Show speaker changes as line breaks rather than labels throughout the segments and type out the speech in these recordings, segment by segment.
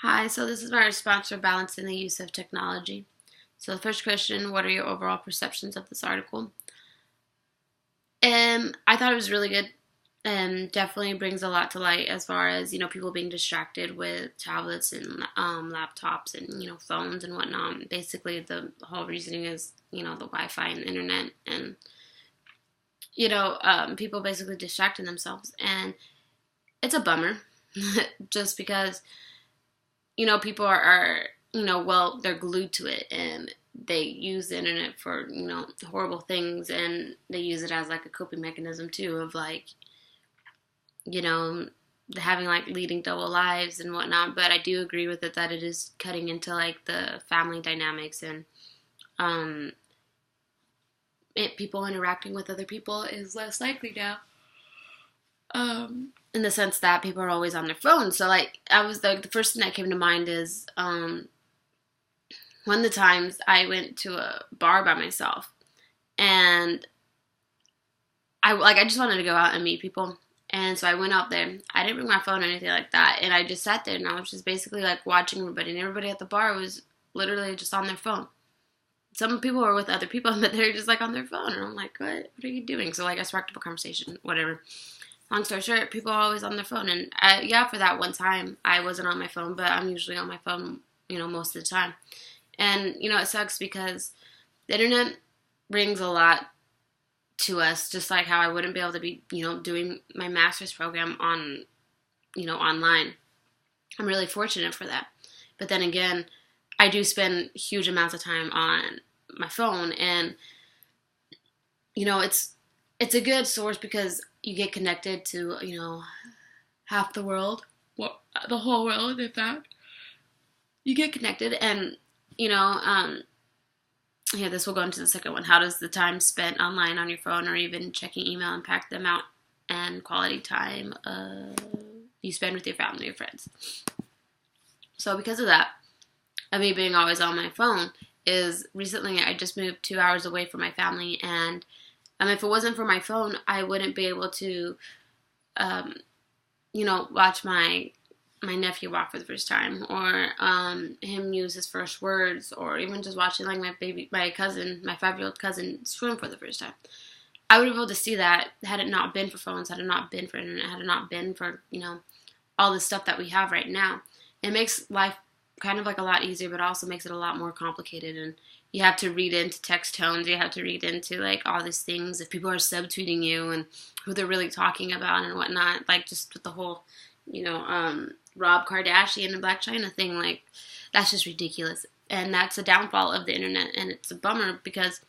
Hi, so this is my response for balancing the use of technology. So the first question, what are your overall perceptions of this article? I thought it was really good and definitely brings a lot to light as far as, people being distracted with tablets and laptops and, phones and whatnot. Basically, the whole reasoning is, the Wi-Fi and the internet and, people basically distracting themselves. And it's a bummer just because people are well, they're glued to it and they use the internet for, horrible things, and they use it as like a coping mechanism too of like, you know, having like leading double lives and whatnot. But I do agree with it that it is cutting into like the family dynamics and um people interacting with other people is less likely now. In the sense that people are always on their phones. So like I was like the first thing that came to mind is one of the times I went to a bar by myself and I just wanted to go out and meet people. And so I went out there. I didn't bring my phone or anything like that. And I just sat there and I was just basically like watching everybody. And everybody at the bar was literally just on their phone. Some people were with other people, but they were just like on their phone. And I'm like, what are you doing? So like I sparked up a conversation, whatever. Long story short, people are always on their phone. And yeah, for that one time, I wasn't on my phone, but I'm usually on my phone, most of the time. And, it sucks because the internet brings a lot to us, just like how I wouldn't be able to be, doing my master's program on, online. I'm really fortunate for that. But then again, I do spend huge amounts of time on my phone, and, it's a good source because you get connected to, half the world, well, the whole world, in fact. You get connected, and, you know, um, yeah, this will go into the second one. How does the time spent online on your phone or even checking email impact the amount and quality time you spend with your family or friends? So because of that, of me being always on my phone, is recently I just moved 2 hours away from my family, and if it wasn't for my phone, I wouldn't be able to, um, watch my nephew walk for the first time, or him use his first words, or even just watching like my cousin, my 5-year-old cousin swim for the first time. I would have been able to see that had it not been for phones, had it not been for internet, had it not been for all the stuff that we have right now. It makes life kind of like a lot easier, but also makes it a lot more complicated. And you have to read into text tones, you have to read into like all these things if people are subtweeting you and who they're really talking about and whatnot. Like just with the whole, Rob Kardashian and Black China thing, like that's just ridiculous. And that's a downfall of the internet, and it's a bummer because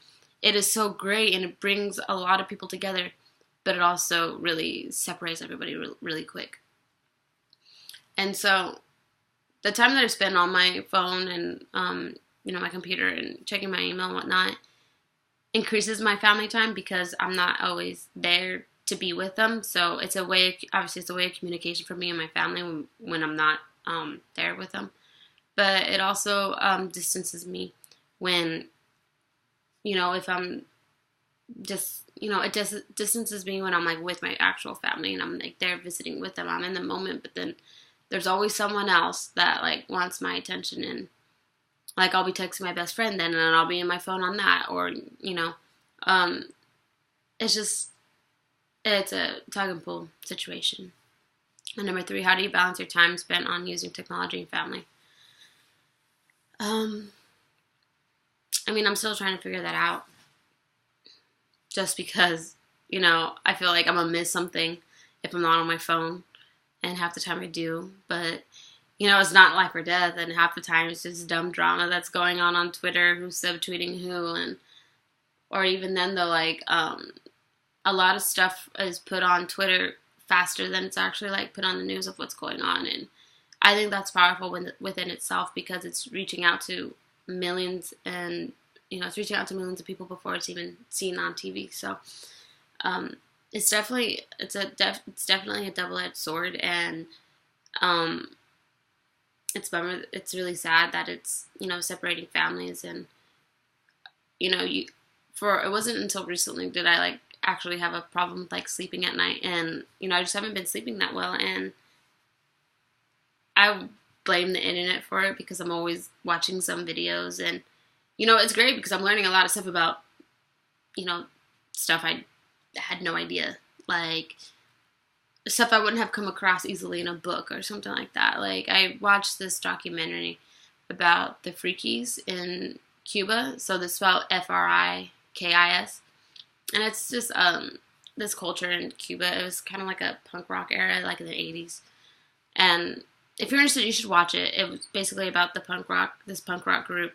it is so great and it brings a lot of people together, but it also really separates everybody really quick. And so the time that I spend on my phone and my computer and checking my email and whatnot increases my family time because I'm not always there to be with them. So it's a way, obviously, it's a way of communication for me and my family when I'm not there with them. But it also distances me when, if I'm just, it distances me when I'm like with my actual family and I'm like there visiting with them. I'm in the moment, but then there's always someone else that like wants my attention, and like I'll be texting my best friend then, and then I'll be in my phone on that, or um, it's just it's a tug and pull situation. And number 3, how do you balance your time spent on using technology and family? Um, I'm still trying to figure that out. Just because I feel like I'm gonna miss something if I'm not on my phone, and half the time I do, but it's not life or death, and half the time it's just dumb drama that's going on Twitter, who's subtweeting who, and or even then though, like a lot of stuff is put on Twitter faster than it's actually like put on the news of what's going on, and I think that's powerful within itself because it's reaching out to millions, and it's reaching out to millions of people before it's even seen on TV. So it's definitely a double-edged sword, and it's bummer. It's really sad that it's separating families, and it wasn't until recently did I like actually have a problem with like sleeping at night, and I just haven't been sleeping that well, and I blame the internet for it because I'm always watching some videos, and it's great because I'm learning a lot of stuff about stuff I had no idea, like stuff I wouldn't have come across easily in a book or something like that. Like I watched this documentary about the Freakies in Cuba, so they spelled Frikis, and it's just this culture in Cuba. It was kind of like a punk rock era, like in the 80s. And if you're interested, you should watch it. It was basically about this punk rock group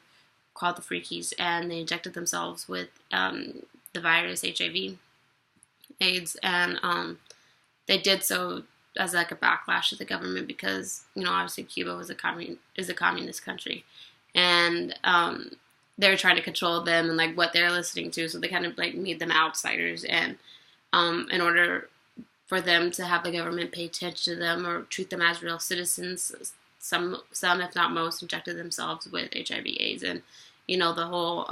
called the Freakies, and they injected themselves with the virus HIV, AIDS, and they did so as like a backlash to the government because obviously Cuba was is a communist country, and they were trying to control them and like what they're listening to, so they kind of like made them outsiders, and in order for them to have the government pay attention to them or treat them as real citizens, some if not most injected themselves with HIV/AIDS, and the whole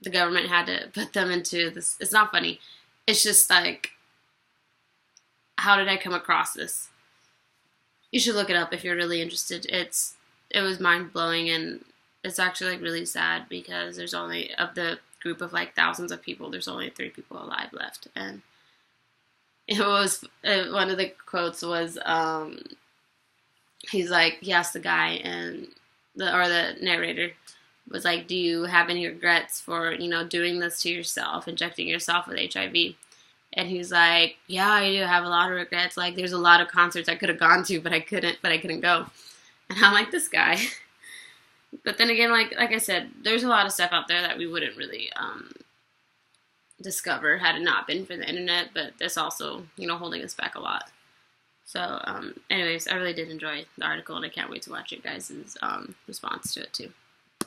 the government had to put them into this. It's not funny. It's just like, how did I come across this? You should look it up if you're really interested. It was mind blowing, and it's actually like really sad because there's only, of the group of like thousands of people, there's only 3 people alive left. And it was one of the quotes was he's like, he asked the guy, and the narrator was like, do you have any regrets for doing this to yourself, injecting yourself with HIV? And he's like, yeah, I do have a lot of regrets. Like, there's a lot of concerts I could have gone to, but I couldn't go. And I'm like, this guy. But then again, like I said, there's a lot of stuff out there that we wouldn't really discover had it not been for the internet. But that's also, holding us back a lot. So, anyways, I really did enjoy the article, and I can't wait to watch your guys' response to it too.